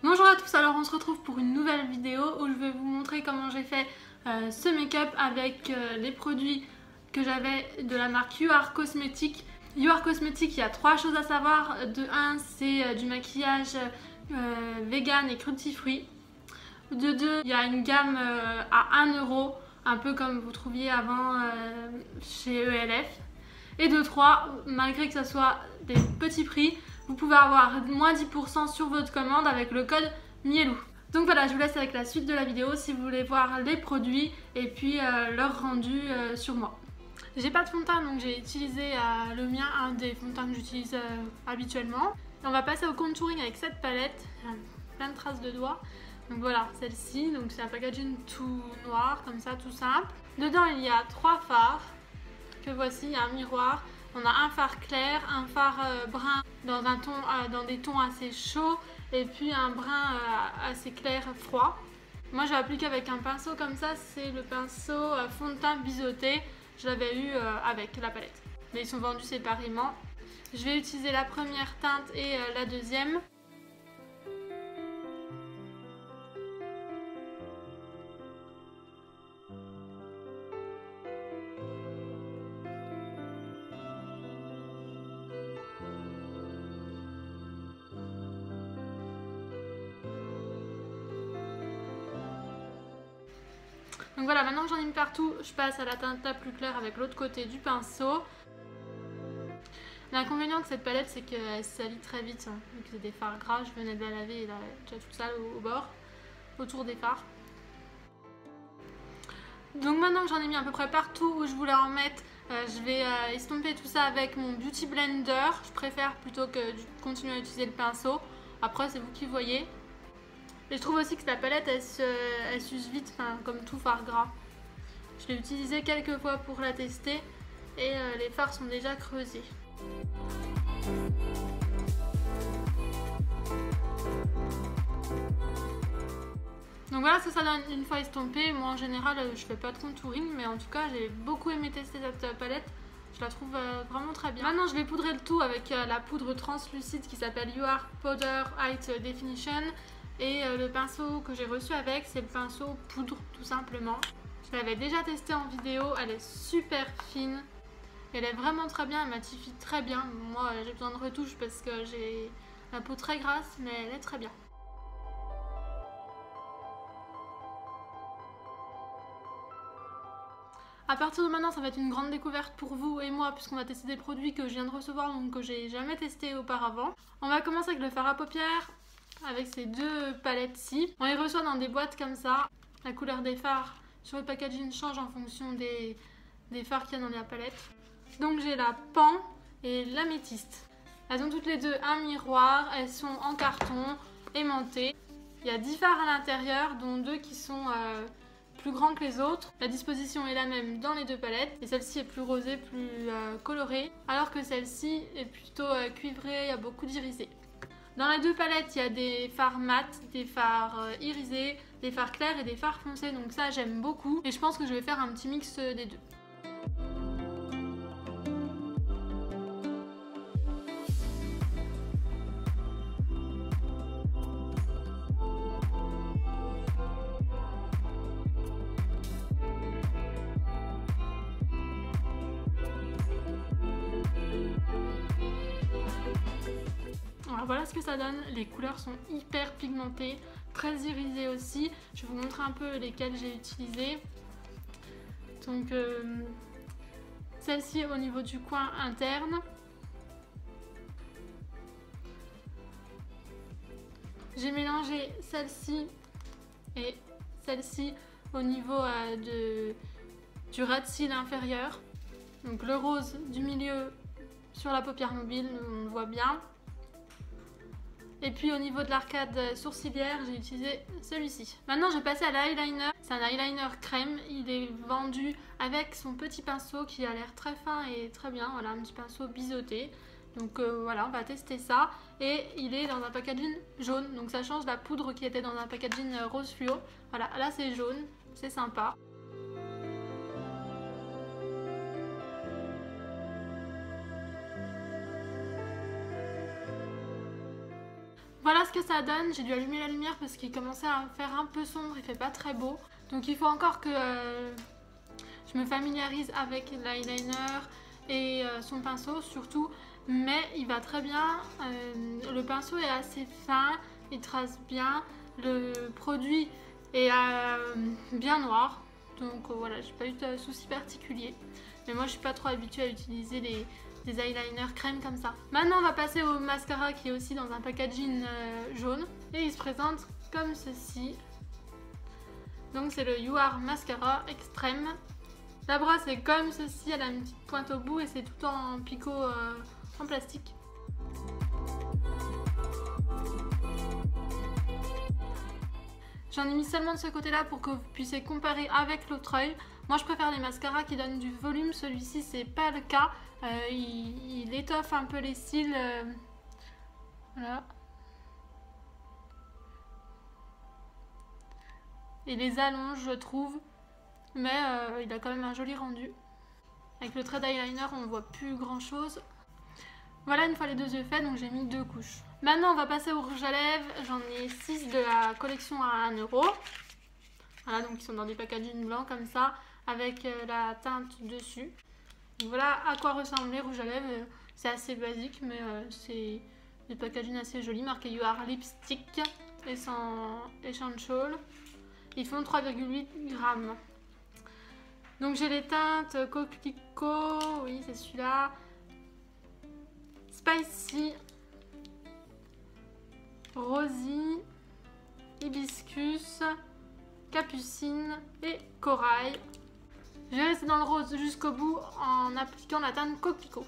Bonjour à tous, alors on se retrouve pour une nouvelle vidéo où je vais vous montrer comment j'ai fait ce make-up avec les produits que j'avais de la marque You Are Cosmetics. You Are Cosmetics, il y a trois choses à savoir. De 1, c'est du maquillage vegan et cruelty-free. De 2, il y a une gamme à 1 euro, un peu comme vous trouviez avant chez ELF. Et de 3, malgré que ce soit des petits prix, vous pouvez avoir moins 10% sur votre commande avec le code Mielou. Donc voilà, je vous laisse avec la suite de la vidéo si vous voulez voir les produits et puis leur rendu sur moi. J'ai pas de fond de teint, donc j'ai utilisé le mien, un des fonds de teint que j'utilise habituellement. Et on va passer au contouring avec cette palette. Plein de traces de doigts. Donc voilà, celle-ci, donc c'est un packaging tout noir, comme ça, tout simple. Dedans, il y a 3 fards que voici, il y a un miroir. On a un fard clair, un fard brun dans des tons assez chauds et puis un brun assez clair froid. Moi, j'ai appliqué avec un pinceau comme ça, c'est le pinceau fond de teint biseauté. Je l'avais eu avec la palette. Mais ils sont vendus séparément. Je vais utiliser la première teinte et la deuxième. Donc voilà, maintenant que j'en ai mis partout, je passe à la teinte la plus claire avec l'autre côté du pinceau. L'inconvénient de cette palette, c'est qu'elle se salit très vite. Vu que c'est des fards gras, je venais de la laver et elle est déjà toute sale au bord, autour des fards. Donc maintenant que j'en ai mis à peu près partout où je voulais en mettre, je vais estomper tout ça avec mon Beauty Blender. Je préfère plutôt que de continuer à utiliser le pinceau. Après, c'est vous qui voyez. Et je trouve aussi que la palette, elle s'use vite, comme tout fard gras. Je l'ai utilisé quelques fois pour la tester et les fards sont déjà creusés. Donc voilà ce que ça donne une fois estompée. Moi en général je fais pas de contouring, mais en tout cas j'ai beaucoup aimé tester cette palette. Je la trouve vraiment très bien. Maintenant je vais poudrer le tout avec la poudre translucide qui s'appelle You Are Powder Height Definition. Et le pinceau que j'ai reçu avec, c'est le pinceau poudre tout simplement. Je l'avais déjà testé en vidéo, elle est super fine. Elle est vraiment très bien, elle matifie très bien. Moi j'ai besoin de retouche parce que j'ai la peau très grasse, mais elle est très bien. À partir de maintenant, ça va être une grande découverte pour vous et moi puisqu'on va tester des produits que je viens de recevoir, donc que j'ai jamais testé auparavant. On va commencer avec le fard à paupières. Avec ces deux palettes-ci. On les reçoit dans des boîtes comme ça. La couleur des fards sur le packaging change en fonction des fards qu'il y a dans la palette. Donc j'ai la pan et l'améthyste. Elles ont toutes les deux un miroir. Elles sont en carton, aimantées. Il y a 10 fards à l'intérieur, dont 2 qui sont plus grands que les autres. La disposition est la même dans les deux palettes. Et celle-ci est plus rosée, plus colorée. Alors que celle-ci est plutôt cuivrée, il y a beaucoup d'irisé. Dans les deux palettes, il y a des fards mat, des fards irisés, des fards clairs et des fards foncés. Donc ça, j'aime beaucoup. Et je pense que je vais faire un petit mix des deux. Alors voilà ce que ça donne, les couleurs sont hyper pigmentées, très irisées aussi. Je vais vous montrer un peu lesquelles j'ai utilisées. Donc celle-ci au niveau du coin interne. J'ai mélangé celle-ci et celle-ci au niveau du ras de cils inférieur. Donc le rose du milieu sur la paupière mobile, on le voit bien. Et puis au niveau de l'arcade sourcilière, j'ai utilisé celui-ci. Maintenant je vais passer à l'eyeliner. C'est un eyeliner crème, il est vendu avec son petit pinceau qui a l'air très fin et très bien. Voilà, un petit pinceau biseauté. Donc voilà, on va tester ça. Et il est dans un packaging jaune, donc ça change la poudre qui était dans un packaging rose fluo. Voilà, là c'est jaune, c'est sympa. Voilà ce que ça donne. J'ai dû allumer la lumière parce qu'il commençait à faire un peu sombre, il fait pas très beau. Donc il faut encore que je me familiarise avec l'eyeliner et son pinceau surtout. Mais il va très bien. Le pinceau est assez fin, il trace bien. Le produit est bien noir. Donc voilà, j'ai pas eu de soucis particuliers. Mais moi je suis pas trop habituée à utiliser des eyeliners crème comme ça. Maintenant on va passer au mascara qui est aussi dans un packaging jaune. Et il se présente comme ceci. Donc c'est le You Are Mascara Extreme. La brosse est comme ceci, elle a une petite pointe au bout et c'est tout en picot en plastique. J'en ai mis seulement de ce côté-là pour que vous puissiez comparer avec l'autre œil. Moi je préfère les mascaras qui donnent du volume, celui-ci c'est pas le cas. Il étoffe un peu les cils. Voilà. Et les allonge je trouve. Mais il a quand même un joli rendu. Avec le trait d'eyeliner on voit plus grand chose. Voilà, une fois les 2 yeux faits, donc j'ai mis 2 couches. Maintenant on va passer au rouge à lèvres. J'en ai 6 de la collection à 1 €. Voilà, donc ils sont dans des packaging blancs comme ça, avec la teinte dessus. Donc voilà à quoi ressemblent les rouges à lèvres. C'est assez basique, mais c'est des packaging assez jolis, marqué You Are Lipstick Essential. Ils font 3,8 grammes. Donc j'ai les teintes Coquelicot, oui c'est celui-là. Spicy, Rosy, Hibiscus, Capucine et Corail. Je vais rester dans le rose jusqu'au bout en appliquant la teinte Coquelicot.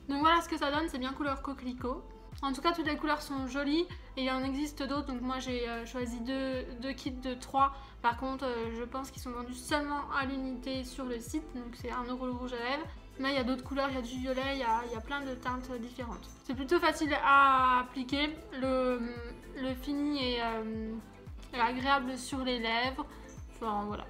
Donc voilà ce que ça donne, c'est bien couleur Coquelicot. En tout cas toutes les couleurs sont jolies et il en existe d'autres, donc moi j'ai choisi deux kits de 3. Par contre je pense qu'ils sont vendus seulement à l'unité sur le site, donc c'est 1 € le rouge à lèvres. Mais il y a d'autres couleurs, il y a du violet, il y a plein de teintes différentes. C'est plutôt facile à appliquer, le fini est agréable sur les lèvres, enfin voilà.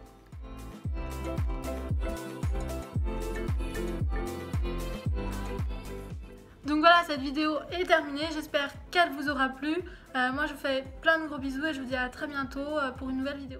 Donc voilà, cette vidéo est terminée, j'espère qu'elle vous aura plu. Moi je vous fais plein de gros bisous et je vous dis à très bientôt pour une nouvelle vidéo.